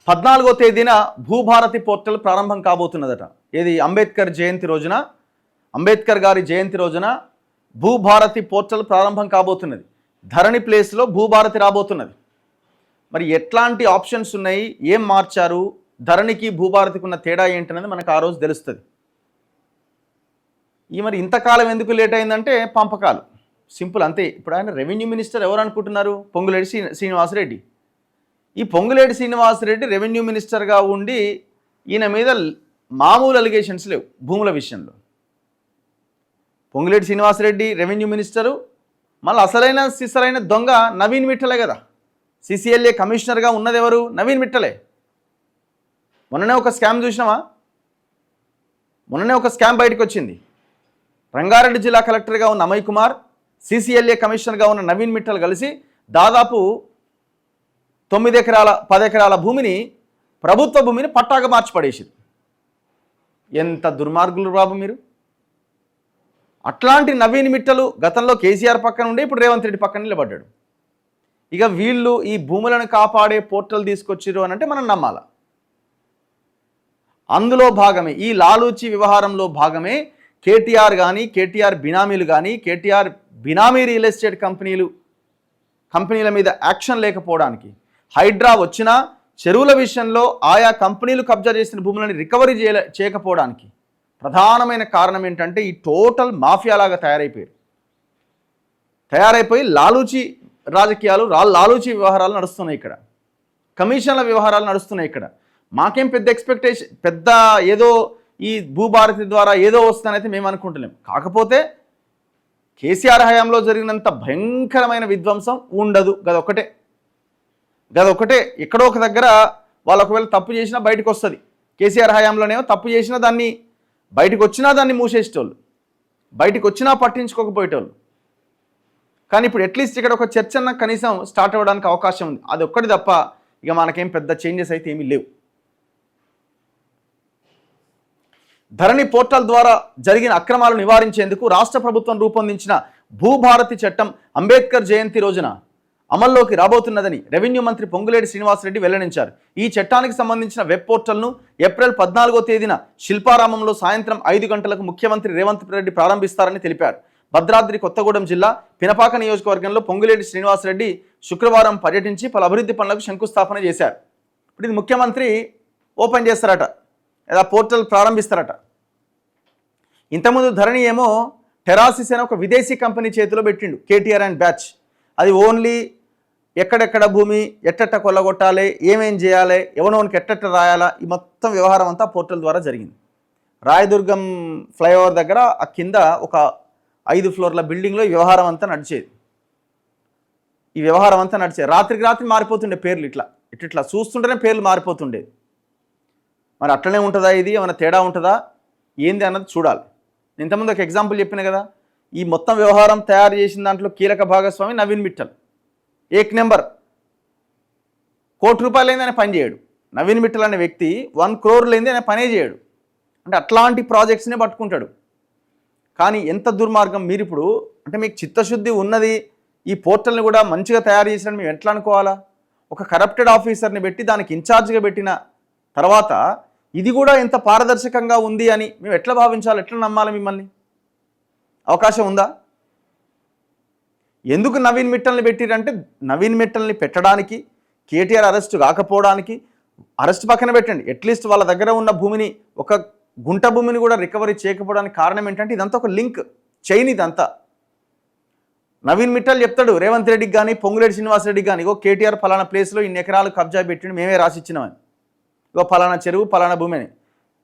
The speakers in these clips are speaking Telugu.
14వ తేదీన భూభారతి పోర్టల్ ప్రారంభం కాబోతున్నదట. ఏది అంబేద్కర్ గారి జయంతి రోజున భూభారతి పోర్టల్ ప్రారంభం కాబోతున్నది. ధరణి ప్లేస్లో భూభారతి రాబోతున్నది. మరి ఎట్లాంటి ఆప్షన్స్ ఉన్నాయి, ఏం మార్చారు, ధరణికి భూభారతికి ఉన్న తేడా ఏంటనేది మనకు ఆ రోజు తెలుస్తుంది. మరి ఇంతకాలం ఎందుకు లేట్ అయిందంటే పంపకాలు, సింపుల్ అంతే. ఇప్పుడు ఆయన రెవెన్యూ మినిస్టర్ ఎవరు అనుకుంటున్నారు? పొంగులేటి శ్రీనివాసరెడ్డి. ఈ పొంగులేటి శ్రీనివాసరెడ్డి రెవెన్యూ మినిస్టర్గా ఉండి ఈయన మీద మామూలు అలిగేషన్స్ లేవు భూముల విషయంలో. పొంగులేటి శ్రీనివాసరెడ్డి రెవెన్యూ మినిస్టరు, మళ్ళీ అసలైన సిసలైన దొంగ నవీన్ మిట్టలే కదా. CCLA కమిషనర్గా ఉన్నది ఎవరు? నవీన్ మిట్టలే. మొన్ననే ఒక స్కామ్ చూసినామా? మొన్ననే ఒక స్కామ్ బయటకు వచ్చింది. రంగారెడ్డి జిల్లా కలెక్టర్గా ఉన్న అమయ్ కుమార్, CCLA కమిషనర్గా ఉన్న నవీన్ మిట్టల్ కలిసి దాదాపు 9 ఎకరాల 10 ఎకరాల భూమిని, ప్రభుత్వ భూమిని పట్టాగా మార్చి పడేసింది. ఎంత దుర్మార్గులు బాబు మీరు! అట్లాంటి నవీన్ మిట్టలు గతంలో కేసీఆర్ పక్కన ఉండే ఇప్పుడు రేవంత్ రెడ్డి పక్కన నిలబడ్డాడు. ఇక వీళ్ళు ఈ భూములను కాపాడే పోర్టల్ తీసుకొచ్చిరు అని అంటే మనం నమ్మాల. అందులో భాగమే, ఈ లాలూచి వ్యవహారంలో భాగమే కేటీఆర్ కానీ, కేటీఆర్ బినామీలు కానీ, కేటీఆర్ బినామీ రియల్ ఎస్టేట్ కంపెనీల మీద యాక్షన్ లేకపోవడానికి, హైడ్రా వచ్చినా చెరువుల విషయంలో ఆయా కంపెనీలు కబ్జా చేసిన భూములను రికవరీ చేయకపోవడానికి ప్రధానమైన కారణం ఏంటంటే ఈ టోటల్ మాఫియాలాగా తయారైపోయి లాలూచి రాజకీయాలు, లాలూచి వ్యవహారాలు నడుస్తున్నాయి ఇక్కడ, కమిషన్ల వ్యవహారాలు నడుస్తున్నాయి ఇక్కడ. మాకేం పెద్ద ఎక్స్పెక్టేషన్, పెద్ద ఏదో ఈ భూభారతి ద్వారా ఏదో వస్తుందనైతే మేము అనుకుంటలేం. కాకపోతే కేసీఆర్ హయాంలో జరిగినంత భయంకరమైన విధ్వంసం ఉండదు. గదొక్కటే ఎక్కడో ఒక దగ్గర వాళ్ళు ఒకవేళ తప్పు చేసినా బయటకు వస్తుంది. కేసీఆర్ హయాంలోనేమో తప్పు చేసినా దాన్ని బయటకు వచ్చినా దాన్ని మూసేసేటోళ్ళు, బయటకు వచ్చినా పట్టించుకోకపోయేటోళ్ళు. కానీ ఇప్పుడు అట్లీస్ట్ ఇక్కడ ఒక చర్చ అన్న కనీసం స్టార్ట్ అవ్వడానికి అవకాశం ఉంది. అది ఒక్కటి తప్ప ఇక మనకేం పెద్ద చేంజెస్ అయితే ఏమీ లేవు. ధరణి పోర్టల్ ద్వారా జరిగిన అక్రమాలను నివారించేందుకు రాష్ట్ర ప్రభుత్వం రూపొందించిన భూభారతి చట్టం అంబేద్కర్ జయంతి రోజున అమల్లోకి రాబోతున్నదని రెవెన్యూ మంత్రి పొంగులేటి శ్రీనివాసరెడ్డి వెల్లడించారు. ఈ చట్టానికి సంబంధించిన వెబ్ పోర్టల్ను ఏప్రిల్ 14వ తేదీన శిల్పారామంలో సాయంత్రం 5 గంటలకు ముఖ్యమంత్రి రేవంత్ రెడ్డి ప్రారంభిస్తారని తెలిపారు. భద్రాద్రి కొత్తగూడెం జిల్లా పినపాక నియోజకవర్గంలో పొంగులేటి శ్రీనివాసరెడ్డి శుక్రవారం పర్యటించి పలు అభివృద్ధి పనులకు శంకుస్థాపన చేశారు. ఇప్పుడు ఇది ముఖ్యమంత్రి ఓపెన్ చేస్తారట, లేదా పోర్టల్ ప్రారంభిస్తారట. ఇంతకుముందు ధరణి ఏమో టెరాసిస్ అనే ఒక విదేశీ కంపెనీ చేతిలో పెట్టిండు కేటీఆర్ అండ్ బ్యాచ్. అది ఓన్లీ ఎక్కడెక్కడ భూమి ఎట్టెట్ట కొల్లగొట్టాలి, ఏమేం చేయాలి, ఎవనోనికి ఎట్టెట్ట రాయాలా, ఈ మొత్తం వ్యవహారం అంతా పోర్టల్ ద్వారా జరిగింది. రాయదుర్గం ఫ్లైఓవర్ దగ్గర ఆ కింద ఒక 5 ఫ్లోర్ల బిల్డింగ్లో ఈ వ్యవహారం అంతా నడిచేది. రాత్రికి రాత్రి మారిపోతుండే పేర్లు, ఇట్లా చూస్తుంటేనే పేర్లు మారిపోతుండేది. మరి అట్లనే ఉంటుందా, ఇది ఏమైనా తేడా ఉంటుందా ఏంది అన్నది చూడాలి. ఇంతకుముందు ఒక ఎగ్జాంపుల్ చెప్పిన కదా, ఈ మొత్తం వ్యవహారం తయారు చేసిన దాంట్లో కీలక భాగస్వామి నవీన్ మిట్టల్. ఏక్ నెంబర్, ₹1 లేని ఆయన పని చేయడు. నవీన్ మిట్టల్ అనే వ్యక్తి 1 crore లేని ఆయన పనే చేయడు. అంటే అట్లాంటి ప్రాజెక్ట్స్నే పట్టుకుంటాడు. కానీ ఎంత దుర్మార్గం! మీరు ఇప్పుడు అంటే మీకు చిత్తశుద్ధి ఉన్నది, ఈ పోర్టల్ని కూడా మంచిగా తయారు చేసినని మేము ఎట్లా అనుకోవాలా? ఒక కరప్టెడ్ ఆఫీసర్ని పెట్టి దానికి ఇన్ఛార్జ్గా పెట్టిన తర్వాత ఇది కూడా ఎంత పారదర్శకంగా ఉంది అని మేము ఎట్లా భావించాలి, ఎట్లా నమ్మాలి? మిమ్మల్ని అవకాశం ఉందా? ఎందుకు నవీన్ మిట్టల్ని పెట్టిరంటే, నవీన్ మిట్టల్ని పెట్టడానికి, కేటీఆర్ అరెస్ట్ కాకపోవడానికి, అరెస్ట్ పక్కన పెట్టండి, అట్లీస్ట్ వాళ్ళ దగ్గర ఉన్న భూమిని, ఒక గుంట భూమిని కూడా రికవరీ చేయకపోవడానికి కారణం ఏంటంటే ఇదంతా ఒక లింక్ చైన్. ఇదంతా నవీన్ మిట్టల్ చెప్తాడు రేవంత్ రెడ్డికి కానీ, పొంగులేటి శ్రీనివాసరెడ్డికి కానీ, ఇగో కేటీఆర్ ఫలానా ప్లేస్లో ఇన్ని ఎకరాలు కబ్జా పెట్టిండు, మేమే రాసిచ్చినామని, ఇగో ఫలానా చెరువు ఫలానా భూమి అని.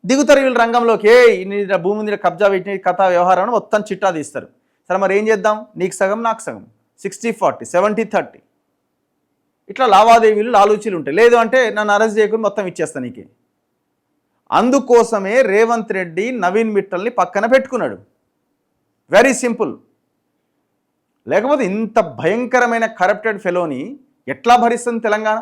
దిగుతారు వీళ్ళు రంగంలోకి, ఇన్ని భూమి మీద కబ్జా పెట్టిన కథ వ్యవహారం మొత్తం చిట్టా తీస్తారు. సరే మరి ఏం చేద్దాం, నీకు సగం నాకు సగం, 60-40, 70-30 ఇట్లా లావాదేవీలు లాలూచీలు ఉంటాయి. లేదు అంటే నన్ను అరెస్ట్ చేయకుండా మొత్తం ఇచ్చేస్తా నీకే. అందుకోసమే రేవంత్ రెడ్డి నవీన్ మిట్టల్ని పక్కన పెట్టుకున్నాడు. Very simple. లేకపోతే ఇంత భయంకరమైన కరప్టెడ్ ఫెలోని ఎట్లా భరిస్తుంది తెలంగాణ?